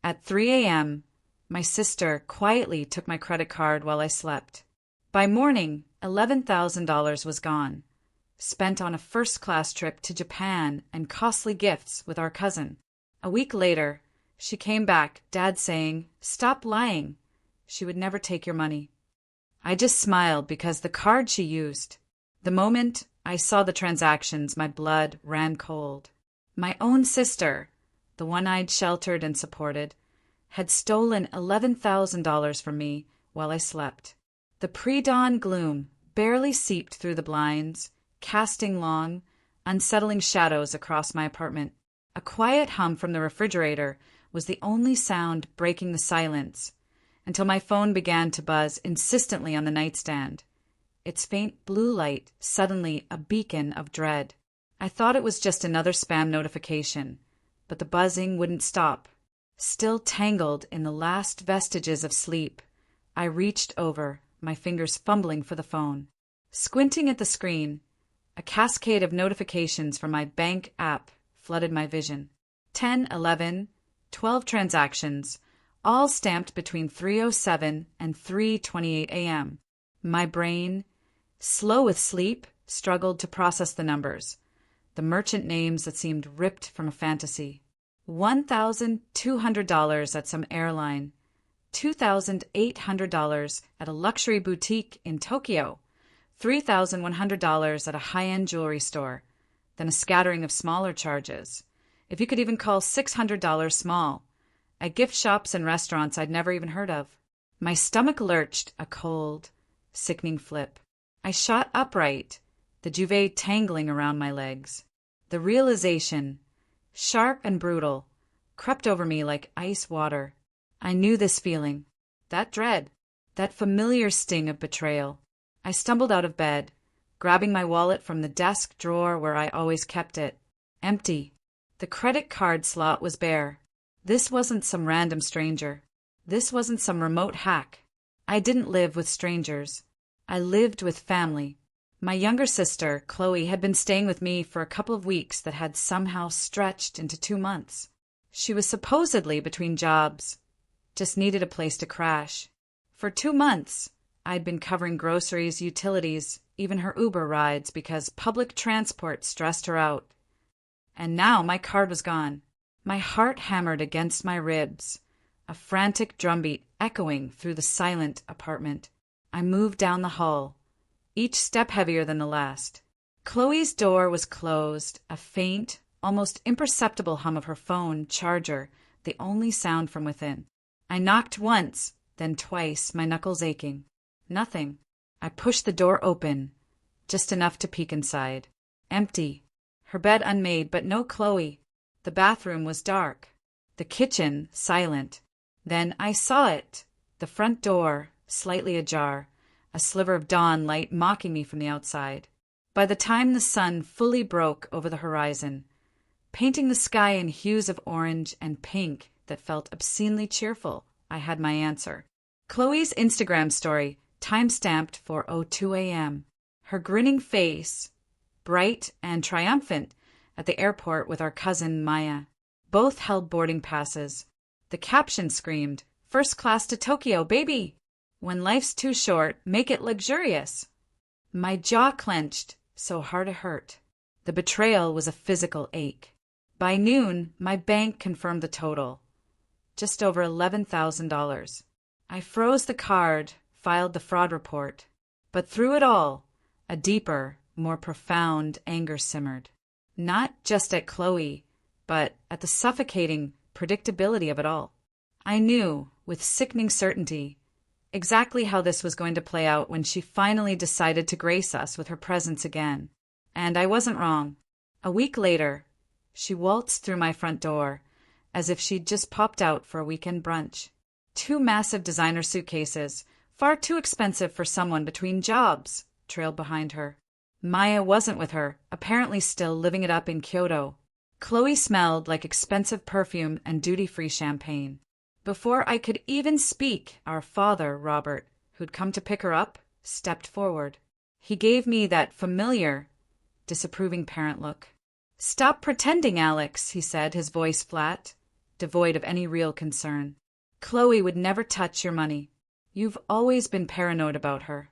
At 3 a.m., my sister quietly took my credit card while I slept. By morning, $11,000 was gone, spent on a first-class trip to Japan and costly gifts with our cousin. A week later, she came back, Dad saying, "Stop lying. She would never take your money." I just smiled because the card she used. The moment I saw the transactions, my blood ran cold. My own sister, the one I'd sheltered and supported, had stolen $11,000 from me while I slept. The pre-dawn gloom barely seeped through the blinds, casting long, unsettling shadows across my apartment. A quiet hum from the refrigerator was the only sound breaking the silence, until my phone began to buzz insistently on the nightstand, its faint blue light suddenly a beacon of dread. I thought it was just another spam notification, but the buzzing wouldn't stop. Still tangled in the last vestiges of sleep, I reached over, my fingers fumbling for the phone. Squinting at the screen, a cascade of notifications from my bank app flooded my vision. 10, 11, 12 transactions, all stamped between 3:07 and 3:28 a.m. My brain, slow with sleep, struggled to process the numbers, the merchant names that seemed ripped from a fantasy. $1,200 at some airline, $2,800 at a luxury boutique in Tokyo, $3,100 at a high-end jewelry store, then a scattering of smaller charges, if you could even call $600 small, at gift shops and restaurants I'd never even heard of. My stomach lurched a cold, sickening flip. I shot upright, the duvet tangling around my legs. The realization, sharp and brutal, crept over me like ice water. I knew this feeling, that dread, that familiar sting of betrayal. I stumbled out of bed, grabbing my wallet from the desk drawer where I always kept it. Empty. The credit card slot was bare. This wasn't some random stranger. This wasn't some remote hack. I didn't live with strangers. I lived with family. My younger sister, Chloe, had been staying with me for a couple of weeks that had somehow stretched into 2 months. She was supposedly between jobs, just needed a place to crash. For 2 months, I'd been covering groceries, utilities, even her Uber rides because public transport stressed her out. And now my card was gone. My heart hammered against my ribs, a frantic drumbeat echoing through the silent apartment. I moved down the hall, each step heavier than the last. Chloe's door was closed, a faint, almost imperceptible hum of her phone charger, the only sound from within. I knocked once, then twice, my knuckles aching. Nothing. I pushed the door open, just enough to peek inside. Empty. Her bed unmade, but no Chloe. The bathroom was dark. The kitchen silent. Then I saw it. The front door, slightly ajar, a sliver of dawn light mocking me from the outside. By the time the sun fully broke over the horizon, painting the sky in hues of orange and pink that felt obscenely cheerful, I had my answer. Chloe's Instagram story, time-stamped for 02 a.m. Her grinning face, bright and triumphant, at the airport with our cousin Maya. Both held boarding passes. The caption screamed, "First class to Tokyo, baby! When life's too short, make it luxurious." My jaw clenched, so hard it hurt. The betrayal was a physical ache. By noon, my bank confirmed the total. Just over $11,000. I froze the card, filed the fraud report. But through it all, a deeper, more profound anger simmered. Not just at Chloe, but at the suffocating predictability of it all. I knew, with sickening certainty, exactly how this was going to play out when she finally decided to grace us with her presence again. And I wasn't wrong. A week later, she waltzed through my front door, as if she'd just popped out for a weekend brunch. 2 massive designer suitcases, far too expensive for someone between jobs, trailed behind her. Maya wasn't with her, apparently still living it up in Kyoto. Chloe smelled like expensive perfume and duty-free champagne. Before I could even speak, our father, Robert, who'd come to pick her up, stepped forward. He gave me that familiar, disapproving parent look. "Stop pretending, Alex," he said, his voice flat. devoid of any real concern. Chloe would never touch your money. You've always been paranoid about her.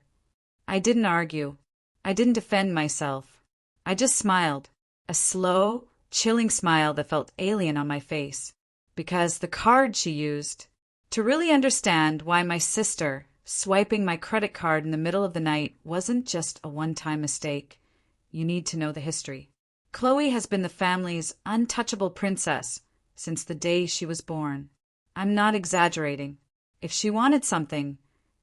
I didn't argue. I didn't defend myself. I just smiled, a slow, chilling smile that felt alien on my face. Because the card she used, to really understand why my sister swiping my credit card in the middle of the night wasn't just a one-time mistake, you need to know the history. Chloe has been the family's untouchable princess since the day she was born. I'm not exaggerating. If she wanted something,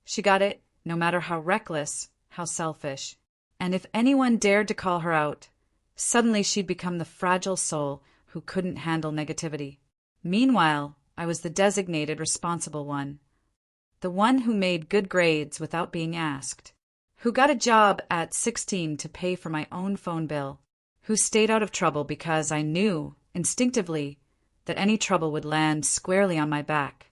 she got it, no matter how reckless, how selfish. And if anyone dared to call her out, suddenly she'd become the fragile soul who couldn't handle negativity. Meanwhile, I was the designated responsible one. The one who made good grades without being asked. Who got a job at 16 to pay for my own phone bill. Who stayed out of trouble because I knew, instinctively, that any trouble would land squarely on my back.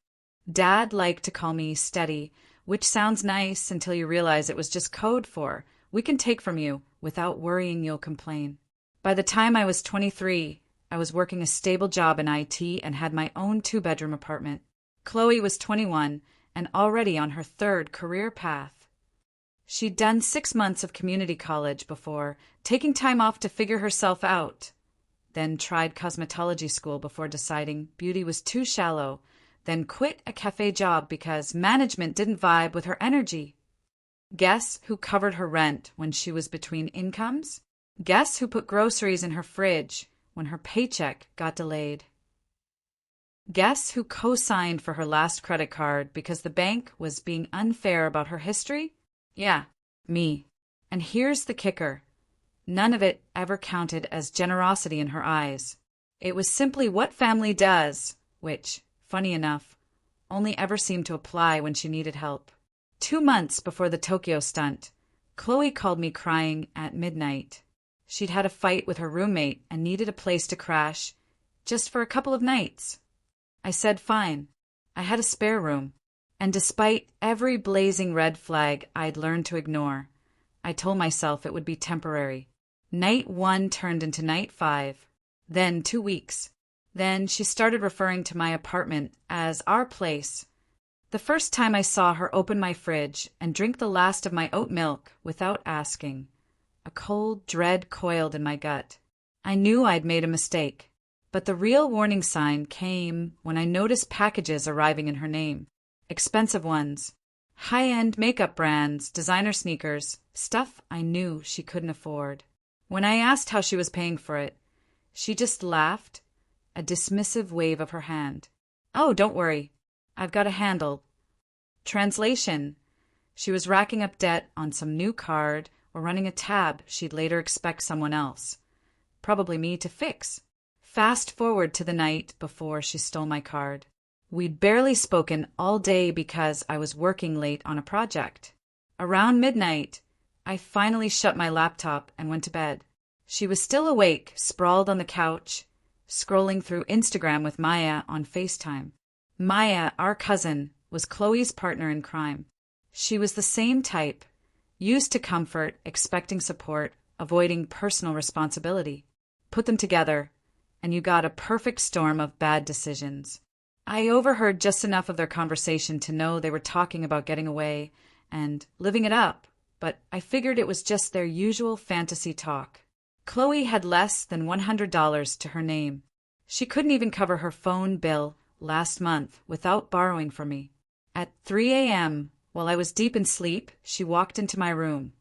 Dad liked to call me steady, which sounds nice until you realize it was just code for, we can take from you without worrying you'll complain. By the time I was 23, I was working a stable job in IT and had my own 2-bedroom apartment. Chloe was 21 and already on her 3rd career path. She'd done 6 months of community college before, taking time off to figure herself out. Then tried cosmetology school before deciding beauty was too shallow, then quit a cafe job because management didn't vibe with her energy. Guess who covered her rent when she was between incomes? Guess who put groceries in her fridge when her paycheck got delayed? Guess who co-signed for her last credit card because the bank was being unfair about her history? Yeah, me. And here's the kicker. None of it ever counted as generosity in her eyes. It was simply what family does, which, funny enough, only ever seemed to apply when she needed help. 2 months before the Tokyo stunt, Chloe called me crying at midnight. She'd had a fight with her roommate and needed a place to crash, just for a couple of nights. I said fine. I had a spare room, and despite every blazing red flag I'd learned to ignore, I told myself it would be temporary. Night 1 turned into night 5, then 2 weeks. Then she started referring to my apartment as our place. The first time I saw her open my fridge and drink the last of my oat milk without asking, a cold dread coiled in my gut. I knew I'd made a mistake, but the real warning sign came when I noticed packages arriving in her name. Expensive ones, high-end makeup brands, designer sneakers, stuff I knew she couldn't afford. When I asked how she was paying for it, she just laughed, a dismissive wave of her hand. Oh, don't worry. I've got a handle. Translation. She was racking up debt on some new card or running a tab she'd later expect someone else, probably me, to fix. Fast forward to the night before she stole my card. We'd barely spoken all day because I was working late on a project. Around midnight, I finally shut my laptop and went to bed. She was still awake, sprawled on the couch, scrolling through Instagram with Maya on FaceTime. Maya, our cousin, was Chloe's partner in crime. She was the same type, used to comfort, expecting support, avoiding personal responsibility. Put them together, and you got a perfect storm of bad decisions. I overheard just enough of their conversation to know they were talking about getting away and living it up, but I figured it was just their usual fantasy talk. Chloe had less than $100 to her name. She couldn't even cover her phone bill last month without borrowing from me. At 3 a.m., while I was deep in sleep, she walked into my room,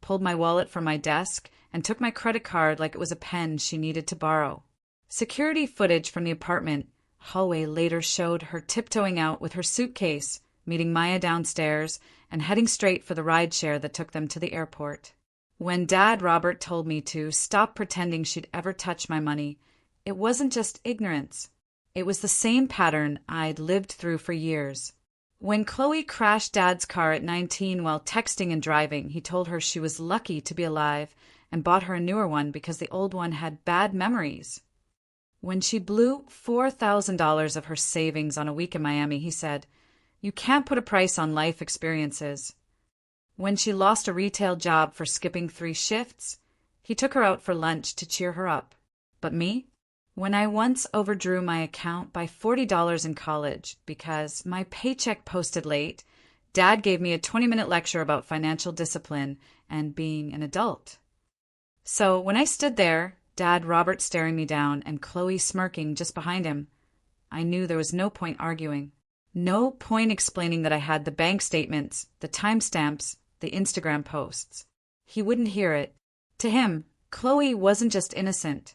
pulled my wallet from my desk, and took my credit card like it was a pen she needed to borrow. Security footage from the apartment hallway later showed her tiptoeing out with her suitcase, meeting Maya downstairs, and heading straight for the rideshare that took them to the airport. When Dad Robert told me to stop pretending she'd ever touch my money, it wasn't just ignorance. It was the same pattern I'd lived through for years. When Chloe crashed Dad's car at 19 while texting and driving, he told her she was lucky to be alive and bought her a newer one because the old one had bad memories. When she blew $4,000 of her savings on a week in Miami, he said, "You can't put a price on life experiences." When she lost a retail job for skipping 3 shifts, he took her out for lunch to cheer her up. But me? When I once overdrew my account by $40 in college because my paycheck posted late, Dad gave me a 20-minute lecture about financial discipline and being an adult. So when I stood there, Dad Robert staring me down and Chloe smirking just behind him, I knew there was no point arguing. No point explaining that I had the bank statements, the timestamps, the Instagram posts. He wouldn't hear it. To him, Chloe wasn't just innocent.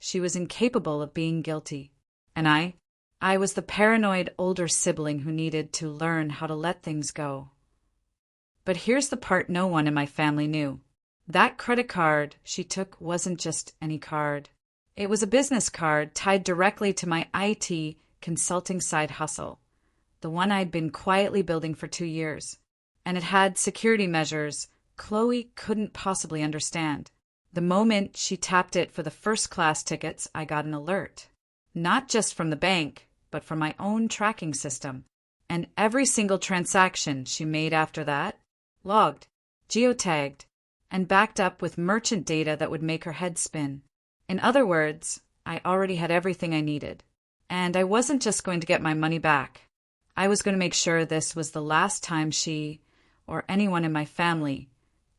She was incapable of being guilty. And I was the paranoid older sibling who needed to learn how to let things go. But here's the part no one in my family knew. That credit card she took wasn't just any card. It was a business card tied directly to my IT consulting side hustle, the one I'd been quietly building for 2 years. And it had security measures Chloe couldn't possibly understand. The moment she tapped it for the first-class tickets, I got an alert. Not just from the bank, but from my own tracking system. And every single transaction she made after that, logged, geotagged, and backed up with merchant data that would make her head spin. In other words, I already had everything I needed. And I wasn't just going to get my money back. I was going to make sure this was the last time she, or anyone in my family,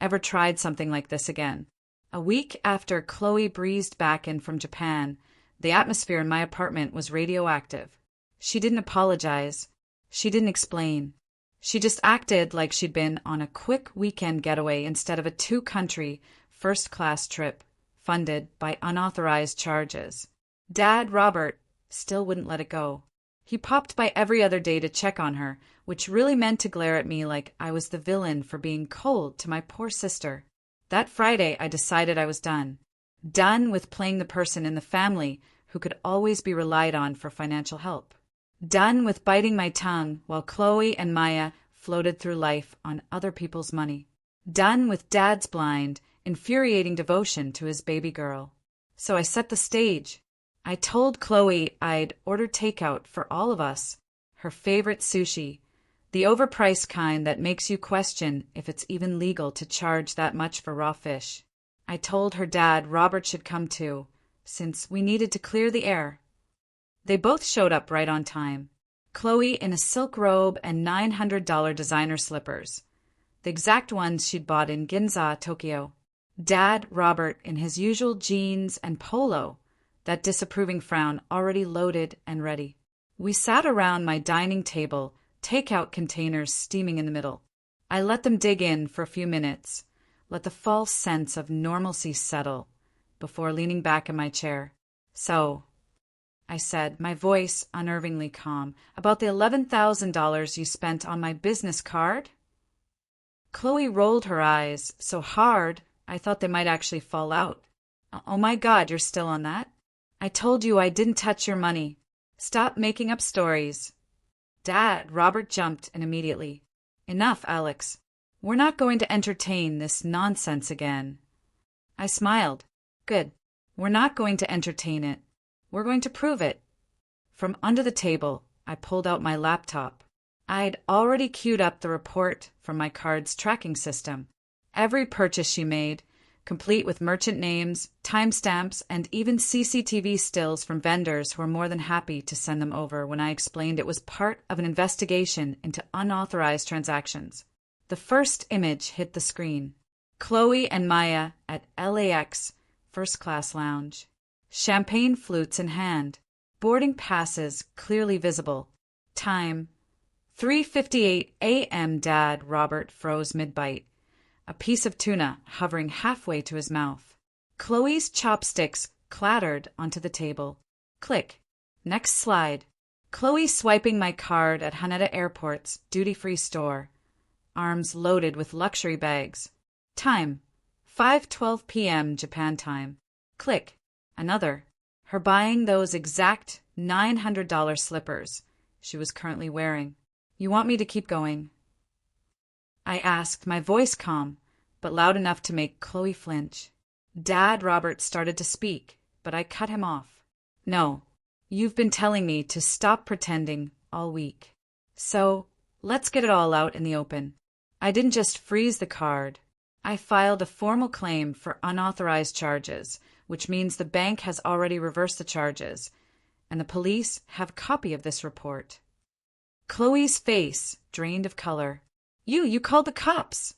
ever tried something like this again. A week after Chloe breezed back in from Japan, the atmosphere in my apartment was radioactive. She didn't apologize. She didn't explain. She just acted like she'd been on a quick weekend getaway instead of a 2-country, first-class trip funded by unauthorized charges. Dad Robert still wouldn't let it go. He popped by every other day to check on her, which really meant to glare at me like I was the villain for being cold to my poor sister. That Friday, I decided I was done. Done with playing the person in the family who could always be relied on for financial help. Done with biting my tongue while Chloe and Maya floated through life on other people's money. Done with Dad's blind, infuriating devotion to his baby girl. So I set the stage. I told Chloe I'd order takeout for all of us, her favorite sushi, the overpriced kind that makes you question if it's even legal to charge that much for raw fish. I told her Dad Robert should come too, since we needed to clear the air. They both showed up right on time. Chloe in a silk robe and $900 designer slippers, the exact ones she'd bought in Ginza, Tokyo. Dad Robert in his usual jeans and polo, that disapproving frown already loaded and ready. We sat around my dining table, takeout containers steaming in the middle. I let them dig in for a few minutes, let the false sense of normalcy settle, before leaning back in my chair. So, I said, my voice unnervingly calm, about the $11,000 you spent on my business card? Chloe rolled her eyes so hard I thought they might actually fall out. Oh my God, you're still on that? I told you I didn't touch your money. Stop making up stories. Dad, Robert jumped in immediately. Enough, Alex. We're not going to entertain this nonsense again. I smiled. Good. We're not going to entertain it. We're going to prove it. From under the table, I pulled out my laptop. I'd already queued up the report from my card's tracking system. Every purchase she made, complete with merchant names, timestamps, and even CCTV stills from vendors who were more than happy to send them over when I explained it was part of an investigation into unauthorized transactions. The first image hit the screen. Chloe and Maya at LAX first-class lounge. Champagne flutes in hand. Boarding passes clearly visible. Time, 3:58 a.m. Dad Robert froze mid-bite. A piece of tuna hovering halfway to his mouth. Chloe's chopsticks clattered onto the table. Click. Next slide. Chloe swiping my card at Haneda Airport's duty-free store. Arms loaded with luxury bags. Time, 5:12 p.m. Japan time. Click. Another. Her buying those exact $900 slippers she was currently wearing. You want me to keep going? I asked, my voice calm, but loud enough to make Chloe flinch. Dad Robert started to speak, but I cut him off. No, you've been telling me to stop pretending all week. So, let's get it all out in the open. I didn't just freeze the card. I filed a formal claim for unauthorized charges, which means the bank has already reversed the charges, and the police have a copy of this report. Chloe's face drained of color. You called the cops,"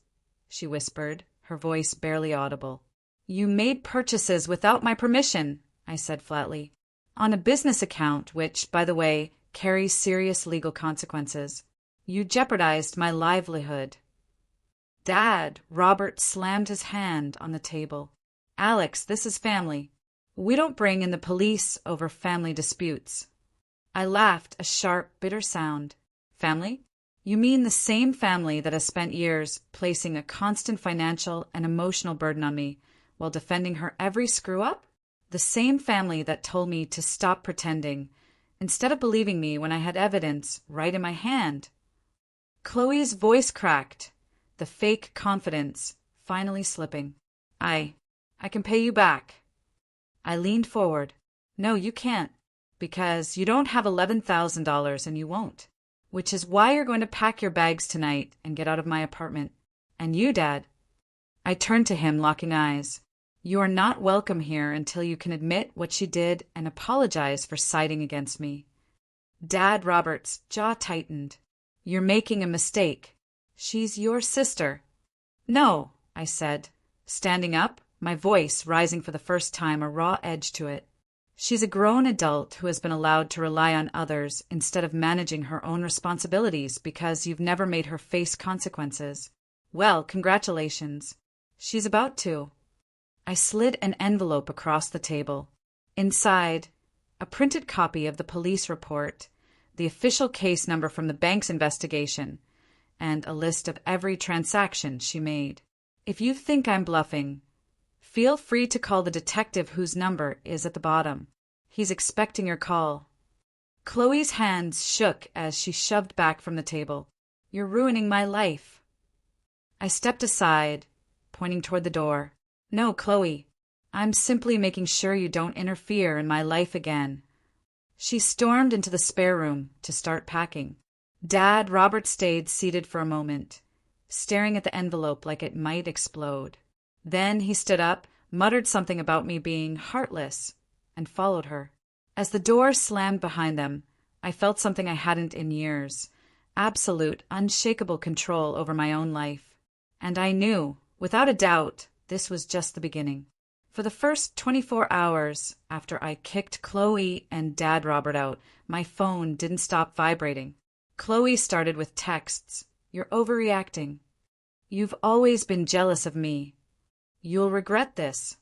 she whispered, her voice barely audible. "You made purchases without my permission," I said flatly, "on a business account which, by the way, carries serious legal consequences. You jeopardized my livelihood." "Dad," Robert slammed his hand on the table. "Alex, this is family. We don't bring in the police over family disputes." I laughed, a sharp, bitter sound. "Family? You mean the same family that has spent years placing a constant financial and emotional burden on me while defending her every screw-up? The same family that told me to stop pretending, instead of believing me when I had evidence right in my hand?" Chloe's voice cracked, the fake confidence finally slipping. I can pay you back." I leaned forward. "No, you can't, because you don't have $11,000 and you won't. Which is why you're going to pack your bags tonight and get out of my apartment. And you, Dad." I turned to him, locking eyes. "You are not welcome here until you can admit what she did and apologize for siding against me." Dad Robert's jaw tightened. "You're making a mistake. She's your sister." "No," I said, standing up, my voice rising for the first time, a raw edge to it. "She's a grown adult who has been allowed to rely on others instead of managing her own responsibilities because you've never made her face consequences. Well, congratulations. She's about to." I slid an envelope across the table. Inside, a printed copy of the police report, the official case number from the bank's investigation, and a list of every transaction she made. "If you think I'm bluffing, feel free to call the detective whose number is at the bottom. He's expecting your call." Chloe's hands shook as she shoved back from the table. "You're ruining my life." I stepped aside, pointing toward the door. "No, Chloe. I'm simply making sure you don't interfere in my life again." She stormed into the spare room to start packing. Dad Robert stayed seated for a moment, staring at the envelope like it might explode. Then he stood up, muttered something about me being heartless, and followed her. As the door slammed behind them, I felt something I hadn't in years, absolute, unshakable control over my own life. And I knew, without a doubt, this was just the beginning. For the first 24 hours after I kicked Chloe and Dad Robert out, my phone didn't stop vibrating. Chloe started with texts. "You're overreacting. You've always been jealous of me. You'll regret this."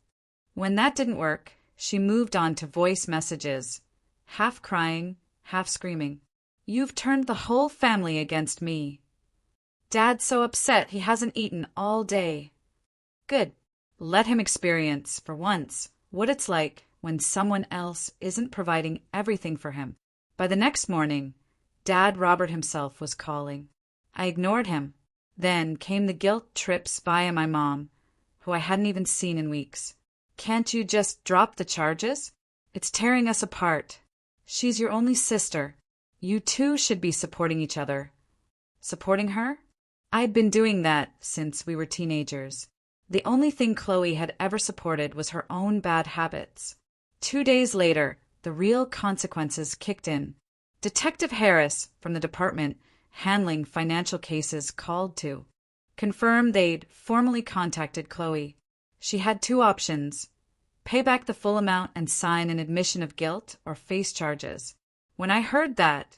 When that didn't work, she moved on to voice messages, half crying, half screaming. "You've turned the whole family against me. Dad's so upset he hasn't eaten all day." Good. Let him experience, for once, what it's like when someone else isn't providing everything for him. By the next morning, Dad Robert himself was calling. I ignored him. Then came the guilt trips via my mom, who I hadn't even seen in weeks. "Can't you just drop the charges? It's tearing us apart. She's your only sister. You two should be supporting each other." Supporting her? I'd been doing that since we were teenagers. The only thing Chloe had ever supported was her own bad habits. 2 days later, the real consequences kicked in. Detective Harris, from the department handling financial cases, called to confirm they'd formally contacted Chloe. She had 2 options: pay back the full amount and sign an admission of guilt, or face charges. When I heard that,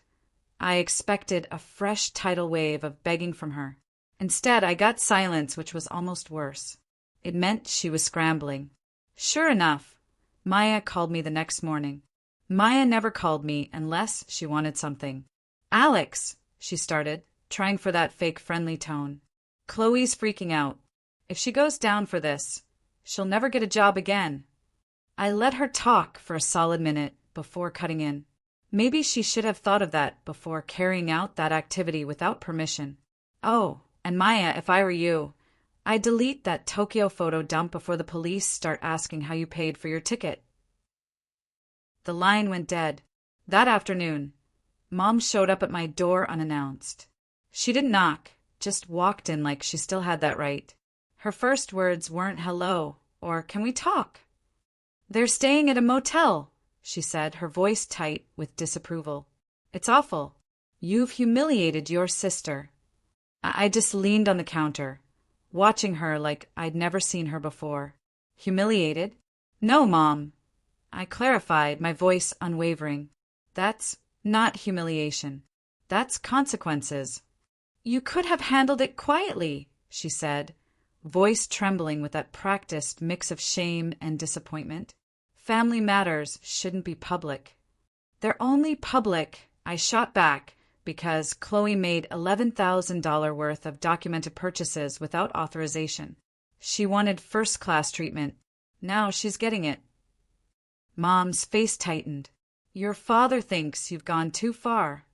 I expected a fresh tidal wave of begging from her. Instead, I got silence, which was almost worse. It meant she was scrambling. Sure enough, Maya called me the next morning. Maya never called me unless she wanted something. "Alex," she started, trying for that fake friendly tone. "Chloe's freaking out. If she goes down for this, she'll never get a job again." I let her talk for a solid minute before cutting in. Maybe she should have thought of that before carrying out that activity without permission. "Oh, and Maya, if I were you, I'd delete that Tokyo photo dump before the police start asking how you paid for your ticket." The line went dead. That afternoon, Mom showed up at my door unannounced. She didn't knock, just walked in like she still had that right. Her first words weren't hello or can we talk? They're staying at a motel, she said, her voice tight with disapproval. It's awful. You've humiliated your sister. I just leaned on the counter, watching her like I'd never seen her before. Humiliated? No, Mom. I clarified, my voice unwavering. That's not humiliation. That's consequences. You could have handled it quietly, she said, voice trembling with that practiced mix of shame and disappointment. Family matters shouldn't be public. They're only public, I shot back, because Chloe made $11,000 worth of documented purchases without authorization. She wanted first-class treatment. Now she's getting it. Mom's face tightened. Your father thinks you've gone too far.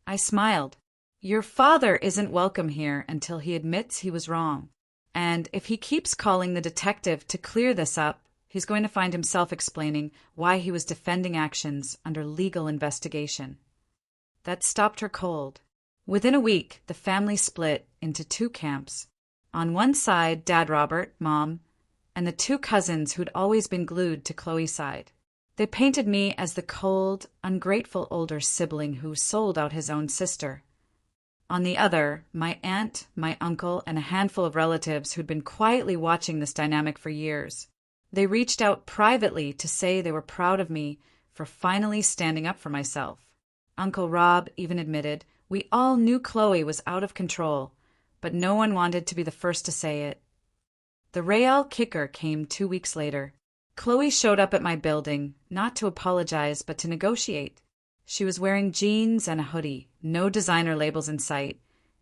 I smiled. Your father isn't welcome here until he admits he was wrong. And if he keeps calling the detective to clear this up, he's going to find himself explaining why he was defending actions under legal investigation. That stopped her cold. Within a week, the family split into two camps. On one side, Dad Robert, Mom, and the two cousins who'd always been glued to Chloe's side. They painted me as the cold, ungrateful older sibling who sold out his own sister. On the other, my aunt, my uncle, and a handful of relatives who'd been quietly watching this dynamic for years. They reached out privately to say they were proud of me for finally standing up for myself. Uncle Rob even admitted we all knew Chloe was out of control, but no one wanted to be the first to say it. The real kicker came 2 weeks later. Chloe showed up at my building, not to apologize, but to negotiate. She was wearing jeans and a hoodie, no designer labels in sight,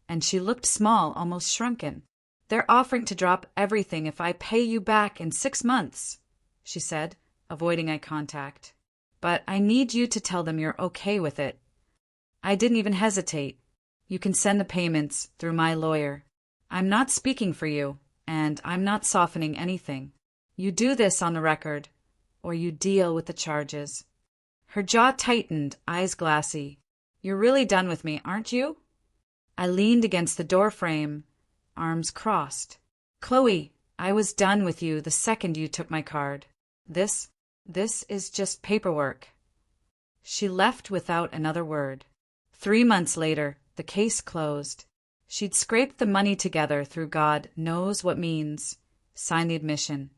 and she looked small, almost shrunken. They're offering to drop everything if I pay you back in 6 months, she said, avoiding eye contact. But I need you to tell them you're okay with it. I didn't even hesitate. You can send the payments through my lawyer. I'm not speaking for you, and I'm not softening anything. You do this on the record, or you deal with the charges. Her jaw tightened, eyes glassy. You're really done with me, aren't you? I leaned against the door frame, arms crossed. Chloe, I was done with you the second you took my card. This is just paperwork. She left without another word. 3 months later, the case closed. She'd scraped the money together through God knows what means, signed the admission,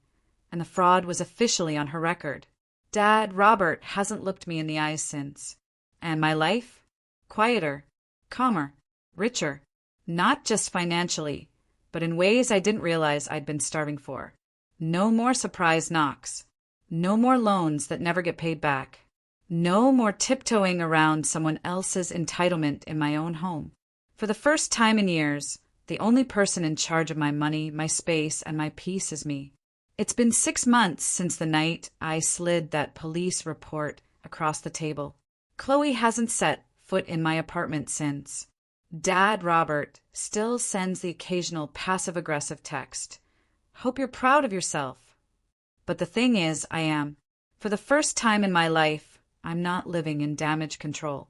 and the fraud was officially on her record. Dad Robert hasn't looked me in the eyes since. And my life? Quieter, calmer, richer. Not just financially, but in ways I didn't realize I'd been starving for. No more surprise knocks. No more loans that never get paid back. No more tiptoeing around someone else's entitlement in my own home. For the first time in years, the only person in charge of my money, my space, and my peace is me. It's been 6 months since the night I slid that police report across the table. Chloe hasn't set foot in my apartment since. Dad Robert still sends the occasional passive-aggressive text. Hope you're proud of yourself. But the thing is, I am. For the first time in my life, I'm not living in damage control.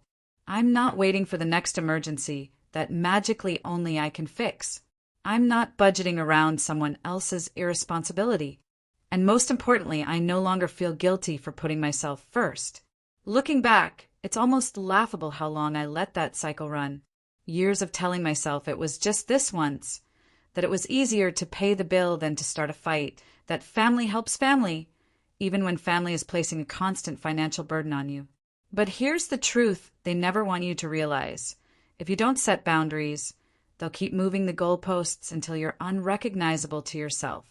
I'm not waiting for the next emergency that magically only I can fix. I'm not budgeting around someone else's irresponsibility. And most importantly, I no longer feel guilty for putting myself first. Looking back, it's almost laughable how long I let that cycle run. Years of telling myself it was just this once, that it was easier to pay the bill than to start a fight, that family helps family, even when family is placing a constant financial burden on you. But here's the truth they never want you to realize. If you don't set boundaries, they'll keep moving the goalposts until you're unrecognizable to yourself.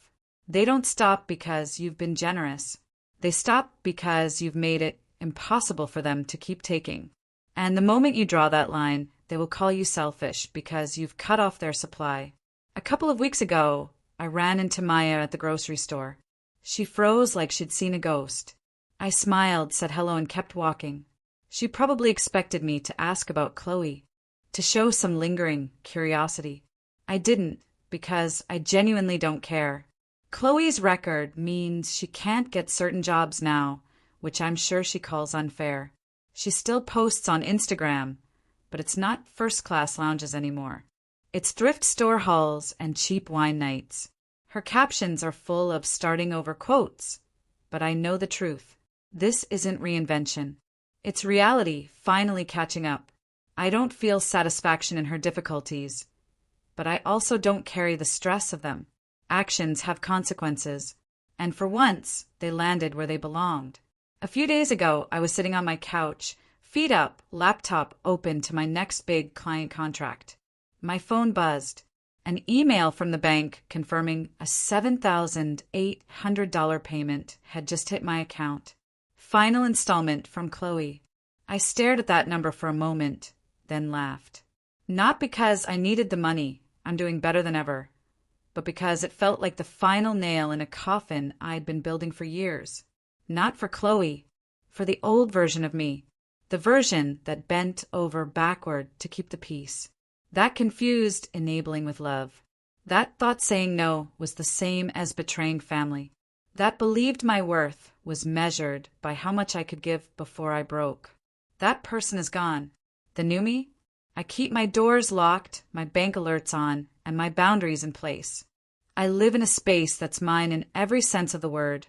They don't stop because you've been generous. They stop because you've made it impossible for them to keep taking. And the moment you draw that line, they will call you selfish because you've cut off their supply. A couple of weeks ago, I ran into Maya at the grocery store. She froze like she'd seen a ghost. I smiled, said hello, and kept walking. She probably expected me to ask about Chloe, to show some lingering curiosity. I didn't, because I genuinely don't care. Chloe's record means she can't get certain jobs now, which I'm sure she calls unfair. She still posts on Instagram, but it's not first-class lounges anymore. It's thrift store hauls and cheap wine nights. Her captions are full of starting over quotes. but I know the truth. This isn't reinvention. It's reality finally catching up. I don't feel satisfaction in her difficulties, but I also don't carry the stress of them. Actions have consequences, and for once, they landed where they belonged. A few days ago, I was sitting on my couch, feet up, laptop open to my next big client contract. My phone buzzed. An email from the bank confirming a $7,800 payment had just hit my account. Final installment from Chloe. I stared at that number for a moment, then laughed. Not because I needed the money, I'm doing better than ever, but because it felt like the final nail in a coffin I'd been building for years. Not for Chloe, for the old version of me, the version that bent over backward to keep the peace. That confused enabling with love. That thought saying no was the same as betraying family. That believed my worth was measured by how much I could give before I broke. That person is gone. The new me? I keep my doors locked, my bank alerts on, and my boundaries in place. I live in a space that's mine in every sense of the word,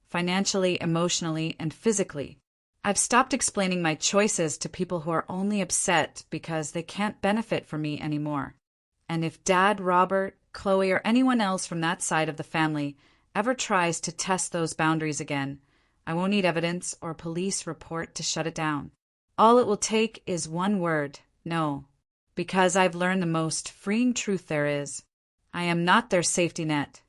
financially, emotionally, and physically. I've stopped explaining my choices to people who are only upset because they can't benefit from me anymore. And if Dad, Robert, Chloe, or anyone else from that side of the family ever tries to test those boundaries again, I won't need evidence or a police report to shut it down. All it will take is one word, no, because I've learned the most freeing truth there is. I am not their safety net.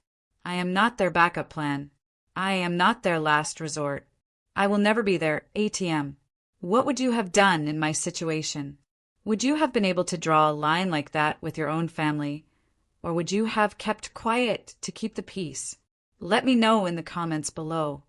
I am not their backup plan. I am not their last resort. I will never be their ATM. What would you have done in my situation? Would you have been able to draw a line like that with your own family, or would you have kept quiet to keep the peace? Let me know in the comments below.